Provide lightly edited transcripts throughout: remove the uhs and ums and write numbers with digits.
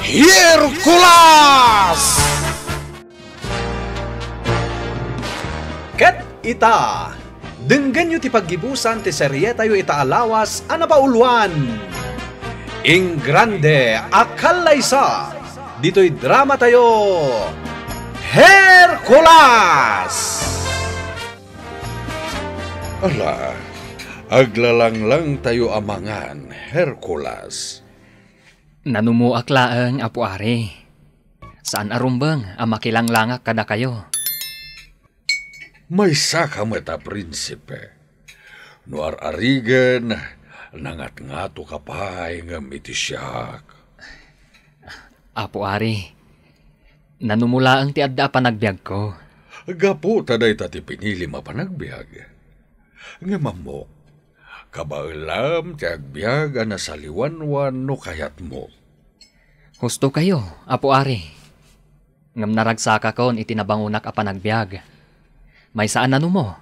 Hercules! Ket ita, denggan yu ti paggibusan ti serye tayo ita alawas anapauluan. Ing grande akalaysa, dito'y drama tayo, Hercules! Ala, aglalanglang tayo amangan, Hercules. Nanumuak laeng, Apo Ari. Saan arumbang ang makilanglangak kada kayo? May saka mata prinsipe. Nuar arigan, nangat-ngato kapay nga mitisyak. Apo Ari, nanumula ang ti adda panagbiag ko. Gapo taday tati pinili mapanagbiag. Nga mamok, kabailam ti agbiag na saliwanwan no kayat mo. Husto kayo, Apo Ari. Ngam naragsaka kon itinabangunak a panagbiag. May saan nanu mo?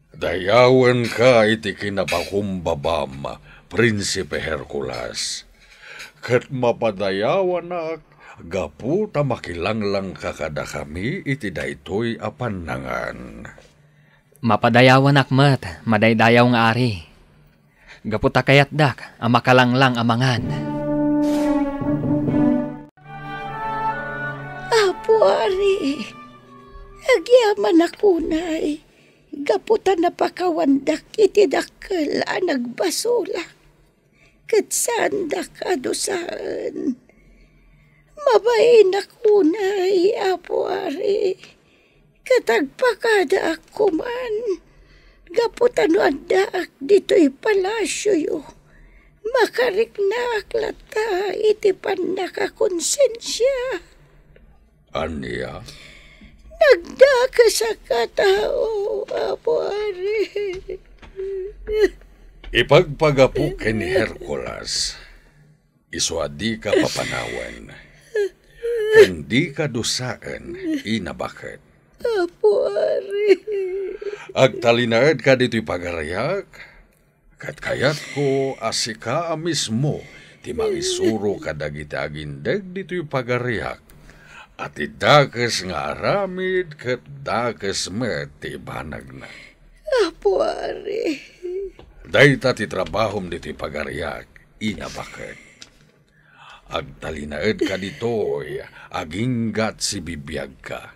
Dayawan ka iti kinapakumbabam, Prinsipe Hercules. Kat mapadayawan na gapu ta makilanglang kakada kami iti daytoy apanangan. Mapadayawan akmat, madaydayaw nga Ari. Gaputa kayat dak, ang makalanglang amangan. Apo Ari, agyaman ako na'y. Gaputan na pakawandak iti dakkel a nagbasula. Ket sandak adusaan. Mabain ako na'y, Apo Ari. Katagpakada ako man. Gaputan no andaak dito'y palasyo yo. Makariknak lata iti panakakonsensya. Anya? Nagdaka sa katao, Apo Ari. Ipagpagapu ni Hercules. Iswadi ka papanawan. Hindi ka dusaan, inabakit. Apo Ari. Agtalinaed ka dito'y pagarayak. Kat kayat ko asika mismo ti mangisuro kadagiti agindeg dito'y pagarayak. At idakes nga aramid kat dakes met ti banag na. Apo Ari. Dayta ti trabahom dito'y pagarayak, inabakit. Agtalinaed ka dito'y aginggat si bibiyag ka.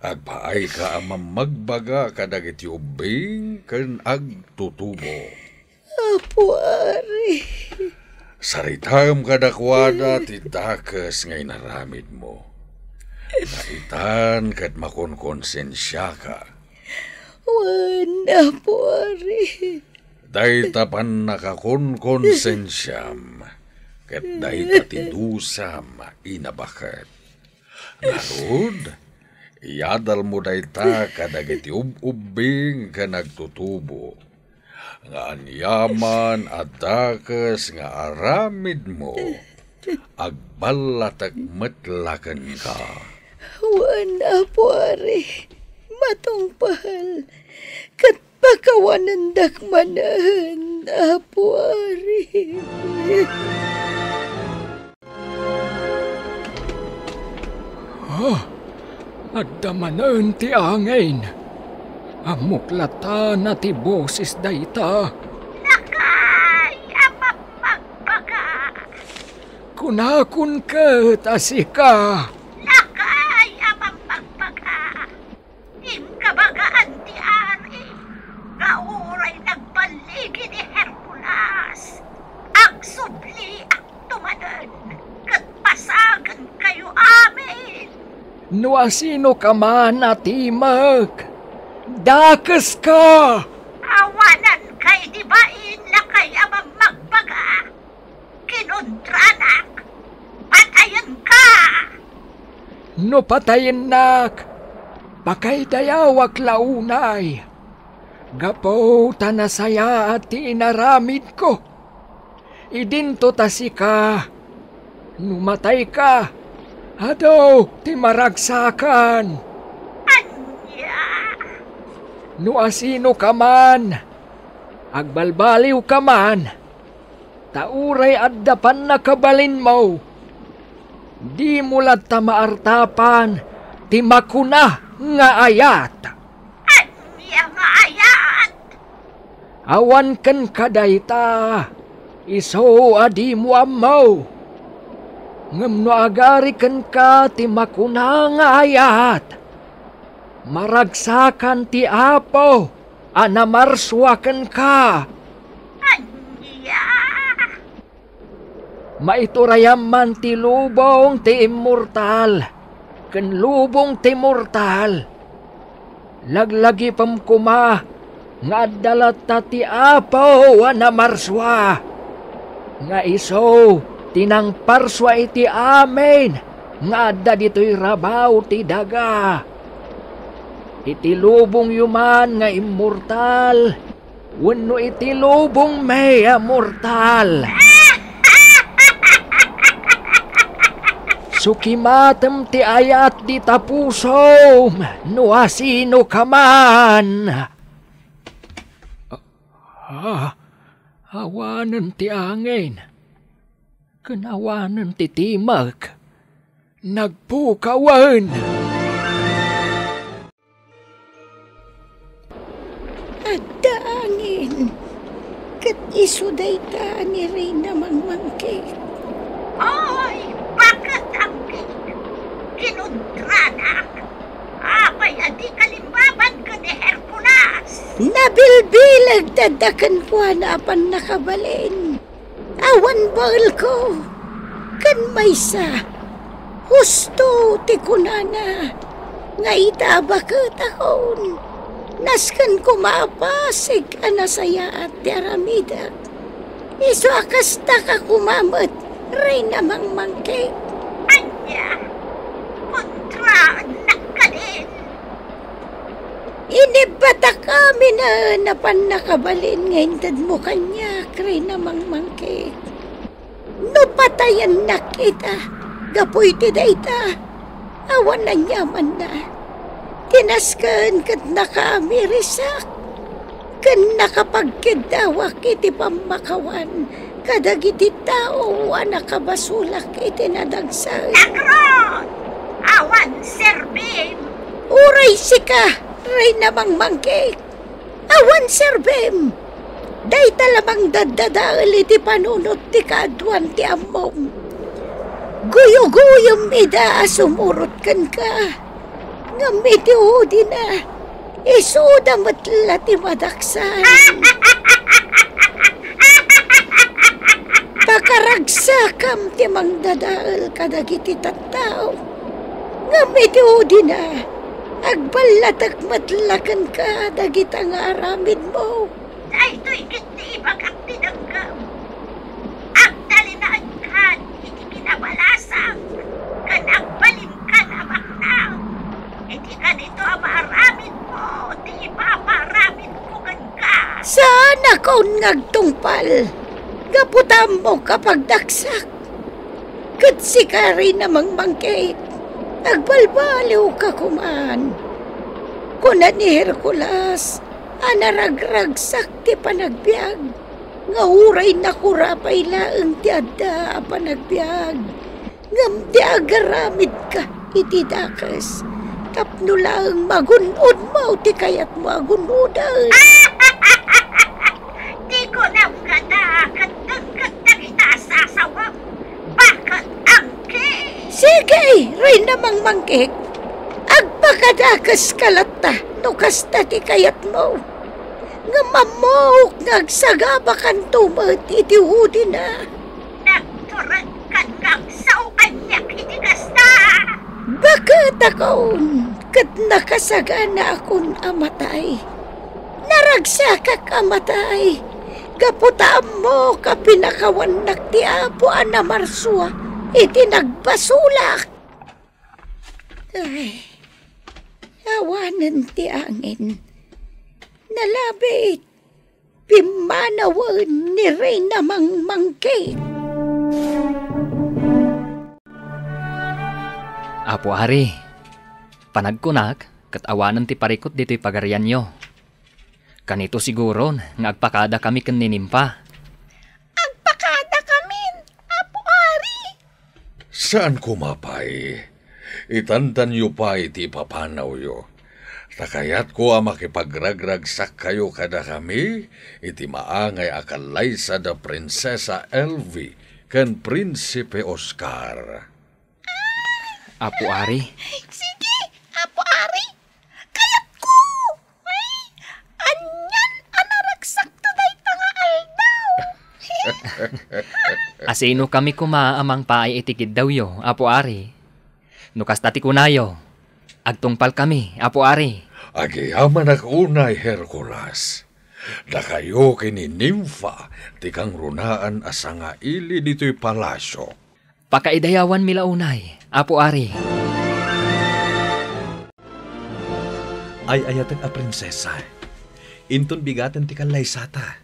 Agpaay ka ang mamagbaga kadagiti ubing ken agtutubo. Apo Ari. Saritam kadakwada ti dakes ngay naramid mo. Naitan kat makonkonsensya ka. Wan, Apo Ari. Daytapan nakakonkonsensyam. Kat dayta ti dusam inabakat. Narod, iyadal mo dayta kadagiti ubing ka nagtutubo. Nga anyaman at dakes nga aramid mo, agbalatag matlakan ka. Wan, Apo Ari. Matungpahal. Kat pakawanan dakmanahan, Apo Ari. Agdamanan ti angin. Amuklata na ti boses dayta. Nakay, amapagbaga. Kunakun ket asika. Nakay, amapagbaga. Imkabagaan ti Ari. Kauray nagbaligi ni Hercules. Agsubli ak tumanan. Kat pasagan kayo amin. No asino ka man atimag. Dakes ka! Awanan kay di bain na kay amang magbaga. Kinuntranak. Patayan ka! No patayin nak, pakay dayawak launay. Gapo tanasaya at inaramid ko. Idinto tasika. Numatay ka. Ado, timaragsakan. No asino ka man, agbalbaliw ka man, Tauray addapan na kabalin mo. Di mulat ta maartapan, ti makuna nga ayat. Anya nga ayat? Awan ken kadayta, iso adi mo amaw. Ngem no agari ken ka ti makuna nga ayat. Maragsakan ti apo, anamarswaken ka. Anya? Maiturayaman ti lubong ti immortal, ken lubong ti mortal. Laglagi pamkuma, nga adalata ti apo anamarswa. Nga iso, tinang parswa iti amen, nga adda dito'y rabaw ti daga. Iti lubong yuman nga immortal, wenno iti lubong may mortal. Sukimatem ti ayat di tapusom, no asino ka man. Awanan ti angin, kanawanan ti timag, nagpukawan. Adda angin, kat isuday ta ni Reyna Mangmangkit. Ay, bakit angkin? Kinudranak. Apay adi kalimbaban ka ni Hercules. Nabilbilag dadakan ko hanapan nakabalin. Awan bal ko. Kan maysa. Husto ti kunana. Nga itabakot akon. Naskan kumapasig anasaya at ti aramidak. Iso akasta ka kumamot. Reyna Mangmangkit. Anya, kontra anak ka din. Inibata kami na napan nakabalin ngayon tad mo kanya, Reyna Mangmangkit. No patayan na kita, gapoy ti dayta, awan na nyaman na. Tinaskan kat nakamirisak, kan nakapagkidawak iti pamakawan, kadagiti tao anakabasulak iti nadagsan. Agron! Awan serbim! Uray sika, Reyna Mangmangkit! Awan serbim! Day talamang dadadaal iti panunot ti kaadwan ti amom. Guyo-guyom ida sumurot kan ka. Ngamiti udi na, isuda matla ti madaksan. Pakaragsakam ti mangdadaal kadagiti tattao. Ngamiti udi na, agbalatag matlakan ka dagita nga aramid mo. Dahito'y kiti ibagak tinanggam. Agdalinaan ka, iti kinabalasang, kan agbalim ka na maknaw. Iti ka nito ang maaramid mo, ti ipaparamid ko kan ka. Saan ako ngagtungpal? Gaputam mo kapag daksak. Kat si Reyna Mangmangkit, agbalbaliw ka kuman. Kuna ni Hercules, anaragragsak ti panagbiag. Nga uray na kurapay laeng ti adda panagbiag. Ngam ti agaramid ka iti dakas. Tapno laeng magunod mo ti kayat mo agunodan. Di ko na gada katagkat na kita sasawang. Bakit angki? Sige, Reyna Mangmangkit. Agpakadakas kalata no kasta ti kayat mo. Nga mamok nagsagabakan tumat iti hudi na. Nagturag kan ngagsaukan niya iti kasta. Bakit akon kat nakasagana akon amatay? Naragsakak amatay. Kaputaan mo kapinakawan ti apo anamarswa iti nagbasulak. Ay, awanan ti angin. Nalabit, pimanawan ni Reyna Mangmangkit. Apo Ari, panagkunak, kat awanan ti parikot dito'y pagarian nyo. Kanito siguro nga agpakada kami kan ninimpa. Agpakada? saan kumapay? Itantan yu pa iti papanaw yu. Takayat ko makipagragragsak kayo kada kami, iti maangay akalay sa da Prinsesa Elvie ken Prinsipe Oscar. Apo Ari, Sige, Apo Ari. Kayat ko. Ay, anyan anaragsak to day tanga aldaw. asino kami kumaamang paay itikid daw yo, Apo Ari. Nukas tati kunayo, agtungpal kami, Apo Ari. Agiyaman ak unay Hercules. Da kayo kini Nympha, tikang runaan asanga ili dito'y palasyo. Pakaidayawan milaunay, Apo Ari. Ay ayatag a prinsesa. Inton bigatan ti kalaysata.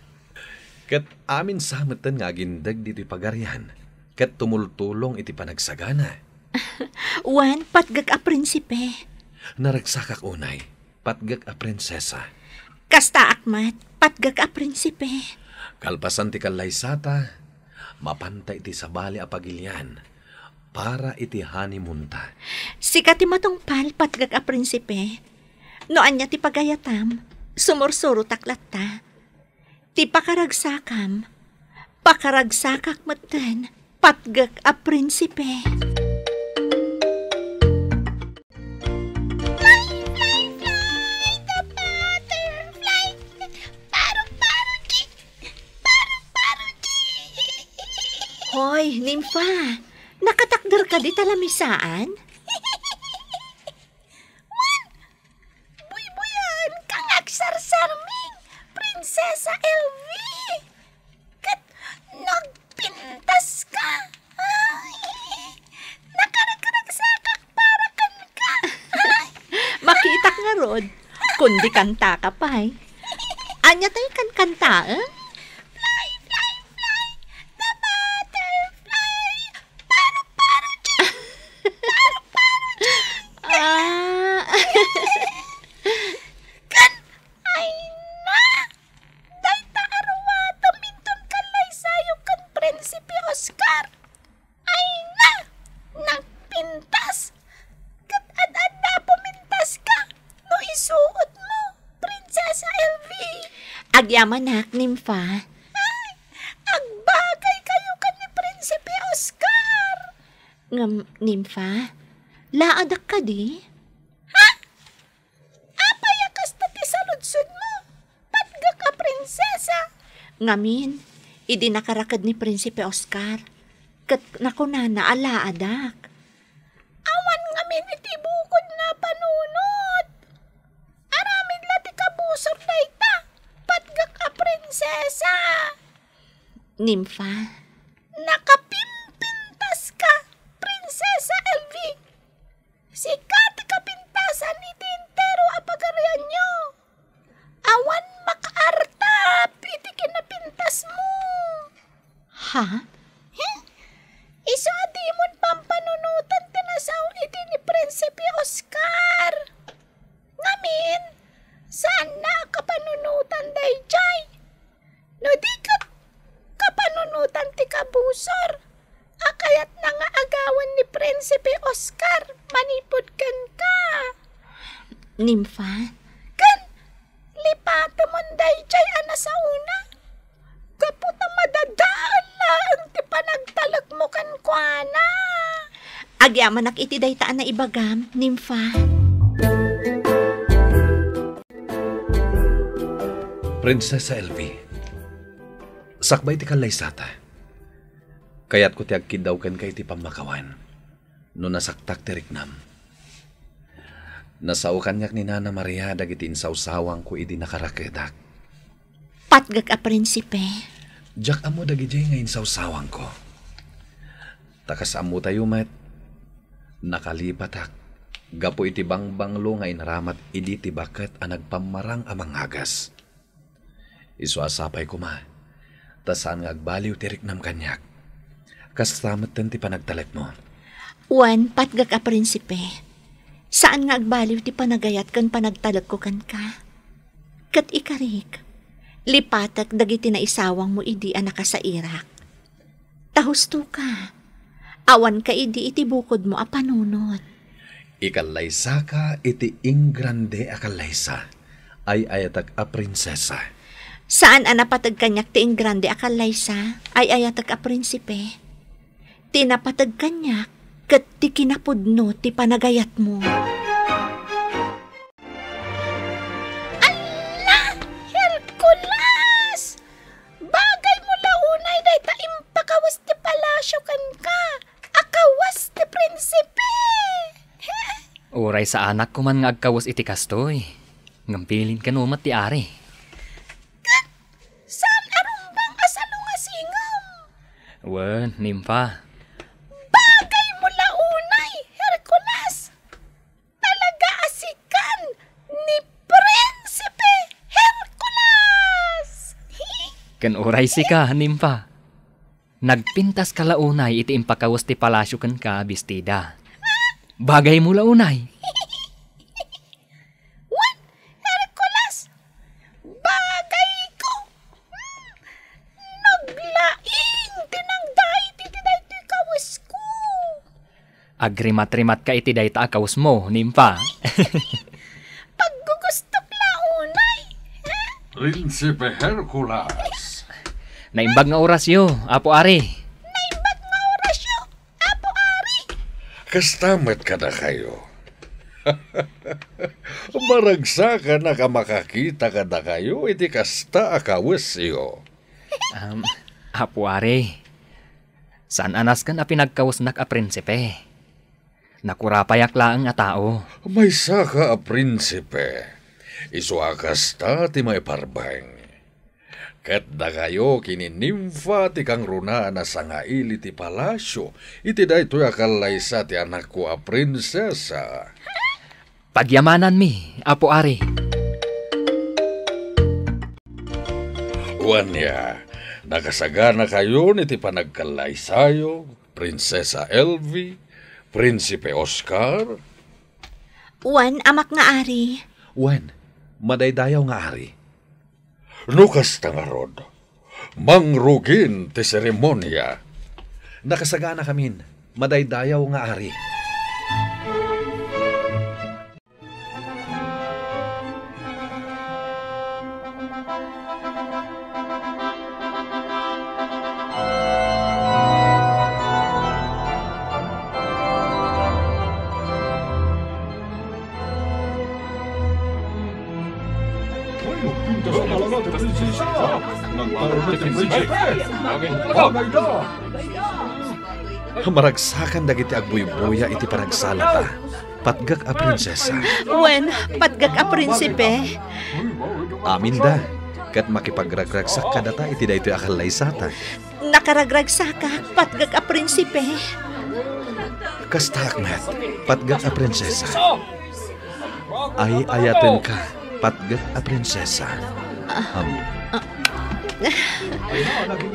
Ket amin sameten nga gindag dito'y pagarian. Ket tumultulong iti panagsagana. Wan, patgag a prinsipe. Naragsakak unay, patgag a prinsesa. Kasta akmat, patgag a prinsipe. Kalpasan ti kalaysata, mapantay iti sabali a pagilian, para iti honeymoon ta. Sikat ti matungpal, patgag a prinsipe. Noan niya ti pagayatam, sumursuro taklat ta. Ti pakaragsakam, pakaragsakak matan, patgag a prinsipe. Hoy, Nympha, nakatakder ka di talamisaan? Buy-buyan kang agsarsarming, Prinsesa Elvie. Kat nagpintas ka. Ay, nakaragsasak para kan ka. Makita nga rod, kundi kanta ka pa eh. Anya tayo kan kanta eh? Agyamanak, Nympha. Ay, agbagay kayo ka ni Prinsipe Oscar. Nympha, laadak ka di? Ha? Apayakas na ti saludsod mo. Patga ka, prinsesa. Ngamin, idi nakarakad ni Prinsipe Oscar. Kat nakunana alaadak. Awan ngamin iti bukod na panunot. Aramid lati kabusor na ita. Patgak a prinsesa. Nympha, nakapimpintas ka, Prinsesa Elvie. Sikat kapintasan iti entero a pagarian nyo. Awan makaartap iti kinapintas mo. Ha? Iso adimon pampanunutan tinasaw iti ni Prinsipe Oscar. Ngamin, saan na kapanunutan dayjay? No di ka kapanunutan ti kabusor. Akayat na nga agawan ni Prinsipe Oscar, manipod kan ka. Nympha, kan lipata mon dayjay ana sa una. Kaputa madadaan lang ti panagtalag mo kan kuana. Agyaman ak iti daytaan na ibagam, Nympha. Prinsesa Elvie, sakbay ti kalaysata. Kayat ko ti agkidawken kay ti pamakawan. No nasaktak ti riknam. Nasaukan niyak ni Nana Maria dagiti insawsawang ko idi nakarakedak. Patgag a prinsipe. Jak amo dagiti nga insawsawang ko. Takas amo tayo met. Nakalipatak. Gapo iti bangbanglo nga inaramat idi ti baket a nagpamarang amang hagas. Isuasapay ko ma. Tasaan nga agbaliw ti riknam kanyak. Kastamat ti panagtalek mo. Wan, patgag a prinsipe. Saan nga agbaliw ti panagayat kan panagtalag ko kan ka? Kat ikarik, lipatak dagiti na isawang mo idi anaka sa Irak. Tahusto ka. Awan ka idi iti bukod mo a panunot. Ikalaysa ka iti ingrande akalaysa. Ay ayatag a prinsesa. Saan napatag kanyak ti ingrande a kalaysa? Ay ayatag a prinsipe. Tinapatag kanyak ket ti kinapudno ti panagayat mo. Hercules! Bagay mo launay day ta impakawas ti palasyo kan ka. Akawas ti prinsipe. Uray sa anak ko man nga agkawas iti kastoy. Ngambilin ka numat ti ari. Saan arumbang asalo nga singam? Wen, nimpa. Bagay mo launay, Hercules! Talaga asikan ni Prinsipe Hercules! Kan uray si ka, nimpa. Nagpintas ka launay iti impakawas ti palasyo kan ka, bestida. Bagay mo launay. Wan, Hercules! Bagay ko! Naglaing tinangday ti kawis ko! Agrimat-rimat ka iti dayta akawas mo, nimpa. Paggugustok launay! Prinsipe Hercules. Naimbag nga orasyo, apo ari. Naimbag nga orasyo, apo ari! Kastamet ka na kayo. Maragsa ka na ka makakita ka na kayo, iti kasta akawis iyo. Apo ari. Saan anas kan a pinagkawasnak a prinsipe? Nakurapayak laang nga tao. May saka a prinsipe. Isu akasta ti may parbang. Ket da kayo kininimfa ti kang runa na sangaili ti palasyo, iti daytoy akalaysa ti anak ko a prinsesa. Pagyamanan mi, apo ari. Wanya, nakasagana kayo niti panagkalaysayo, Prinsesa Elvie, Prinsipe Oscar. Wan, amak nga ari. Wen, madaydayaw nga ari. Nukas tangarod, mangrugin ti seremonya. Nakasagana kamin, madaydayaw nga ari. Maragsakan dagiti agbuy-buya iti paragsalata. Patgak a prinsesa. Wen, patgag a prinsipe. Amin da. Kat makipagragragsak kadata iti daytoy akalaysata. Nakaragragsak, patgag a prinsipe. Kasta akmet, patgak a prinsesa. Ay ayaten ka, patgak a prinsesa.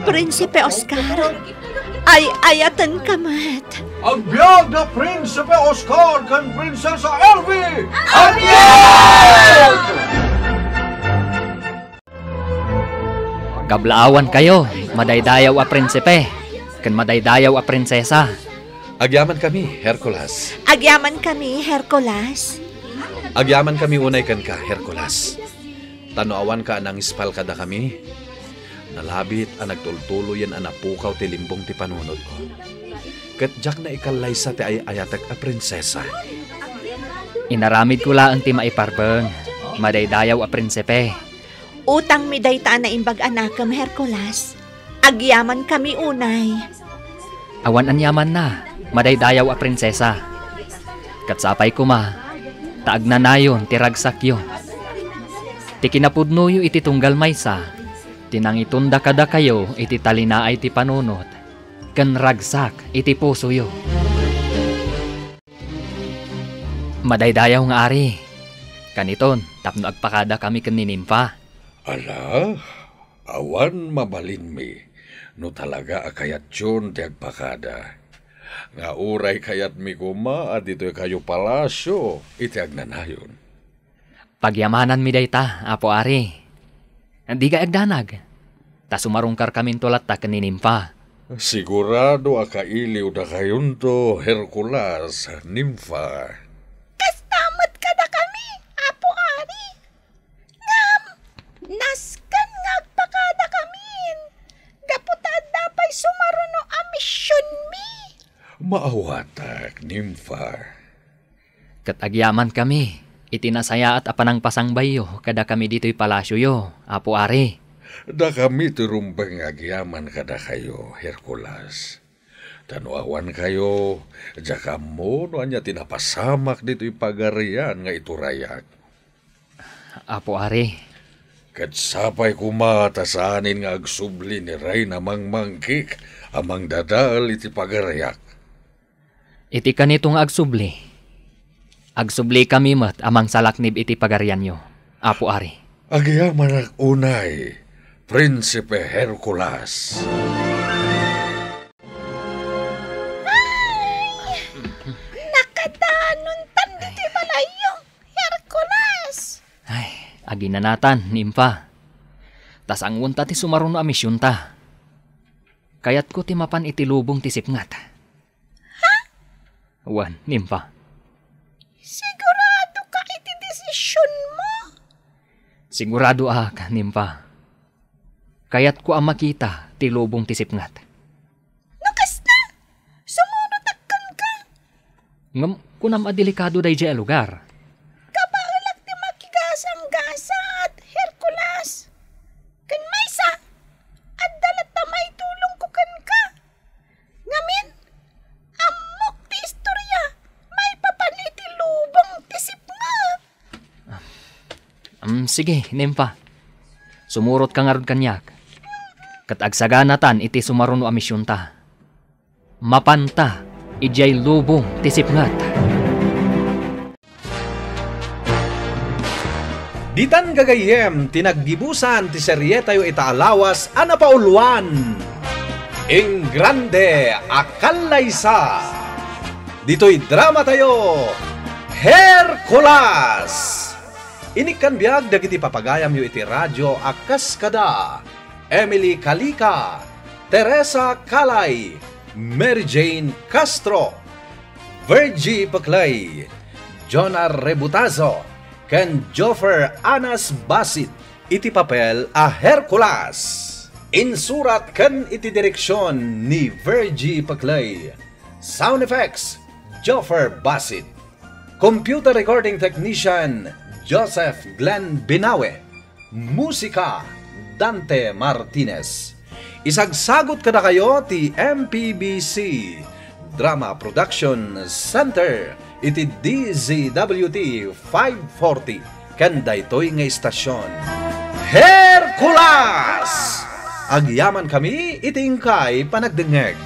Prinsipe Oscar, ay ayatan kamat. Ang biyag na Prinsipe Oscar kan Prinsesa Elvie! Gablaawan kayo, madaydayaw a prinsipe. Kan madaydayaw a prinsesa. Agyaman kami, Hercules. Agyaman kami, Hercules. Agyaman kami unay kan ka, Hercules. Tanoawan ka nang ispal kada kami. Nalabit ang nagtultuloyan ang napukaw ti limbong ti panunod ko. Kat jak na ikalaysa ti ayatag a prinsesa. Inaramid ko laang ti maiparbeng. Madaydayaw a prinsipe. Utang mi dayta na imbag anakam, Hercules. Agyaman kami unay. Awan anyaman na, madaydayaw a prinsesa. Katsapay ko ma, taag na nayon ti ragsakyo. Ti kinapudnuyo iti tunggal maysa. Tinang itunda kada kayo iti talinaay ti panunot. Kan ragsak iti pusoyo. Madaydayaw nga ari. Kaniton, tapno agpakada kami kaninimpa. Ala, awan mabalin mi, no talaga akayat yun ti agpakada. Nga uray kayat mi kuma at ito'y kayo palasyo, iti agnanayon. Pagyamanan mi dayta, apo ari. Di ka agdanag. Ta sumarungkar kamin tulat ta kaninimpa. Sigurado akailiw da kayon to, Hercules, Nympha. Kastamot kada kami, Apo Ari. Ngam, naskan ngagpakada kamin. Gaputad dapay sumaruno a misyon mi. Maawatak, Nympha. Kat agyaman kami, itinasaya at apanang pasangbayo kada kami dito'y palasyo yo, Apo Ari. Da kami turumbang agyaman kada kayo, Hercules. Tanuawan kayo, jaka mo no anya tinapasamak dito'y pagarian nga iturayak. Apo Ari, Kat sapay kumata sa anin nga agsubli ni Ray namang mangkik, amang dadal iti pagarayak. iti kanitong agsubli. Agsubli kami mat amang salaknib iti pagarian yo, Apo Ari. Agyaman ak unay, Prinsipe Hercules. Nakadanon tan dito balayo, Hercules. Ay, aginanatan, Nympha. Tas ang unta ti sumaruno a misyon ta. Kayat ko ti mapan iti lubong ti sipngat. Ha? Wan, Nympha. Sigurado ka iti desisyon mo. Sigurado ka, Nympha. Kayat ko ang makita ti lubong ti sipngat. Nakas na! Sumunod akkan ka. Ngam, kunam adelikado day jay lugar. Kabaalak ti makigasang-gasat, Hercules. Kan maysa, at dalat na may tulong ko kan ka. Ngamin, amok ti istorya, may papaniti lubong ti sipngat. Sige, Nympha. Sumurot ka nga ron kanyak. Kat agsaganatan iti sumaruno a misyon ta. Mapanta, ijay lubong ti sipngat. Ditan gagayem, tinaggibusan ti serye tayo itaalawas anapauluan. Ing grande akalaysa. Dito'y drama tayo, Hercules. Inikan biyag dagiti papagayam yu iti radyo akas kada. Emily Kalika, Teresa Kalay, Mary Jane Castro, Virgie Paclay, Jonah Rebutazo, ken Joffer Anas Basit, iti papel a Hercules. Insurat ken iti direksyon ni Virgie Paclay. Sound effects, Joffer Basit. Computer recording technician, Joseph Glenn Binawe. Musika, Dante Martinez. Isagsagot kada kayo ti MPBC Drama Production Center iti DZWT 540 kanda ito'y nga istasyon. Hercules! Agyaman kami itingkay panagdengeg.